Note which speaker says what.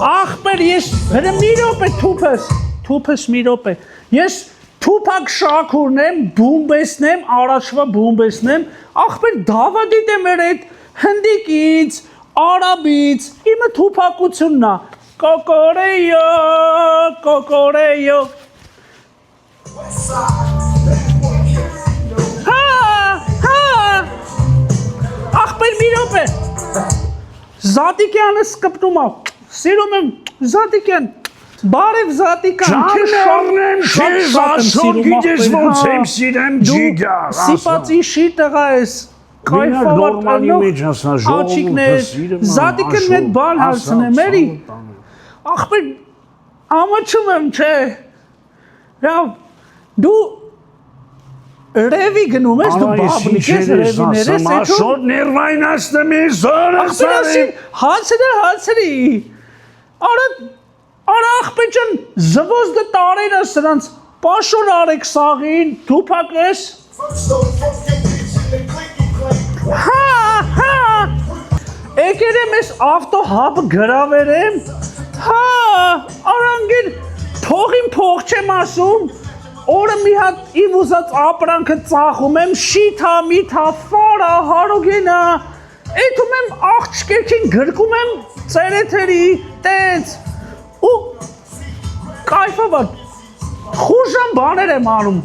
Speaker 1: Ախպեր ես մի րոպե թուփս մի րոպե ես Թուփակ Շաքուրն եմ բումբեսնեմ առաջվա բումբեսնեմ ախպեր Դավիթ եմ մեր այդ հնդիկից արաբից իմը թուփակությունն է կոկորեյո ախպեր մի րոպե Զատիկյանը սկպտում է սիրում եմ Զատիկյան բարև Զատիկյան սիպացի շի տղա ես աչիկներ Զատիկեն մետ բան հարցնեմ էրի ախպեր ամաչում եմ չէ դու Ռևի գնում ես դու բաբնիկ ես ռևիներ ես
Speaker 2: Շոտ ներվայնացնեմ ես
Speaker 1: հացրի արա ախպեջան զվոզ դը տարեն ես սրանց պաշոր արեք սաղին թուփակ ես եկեր եմ ես ավտոհապ գրավեր եմ արանգիր փողին փող չեմ ասում Օրը մի հատ իմ ուզած ապրանքը ծախում եմ, շիթա, միթա, ֆարա, հարոգենա, էթում եմ աղջկերքին գրկում եմ ծերեթերի, տենց, ու կայֆավատ, խուժան բաներ եմ անում,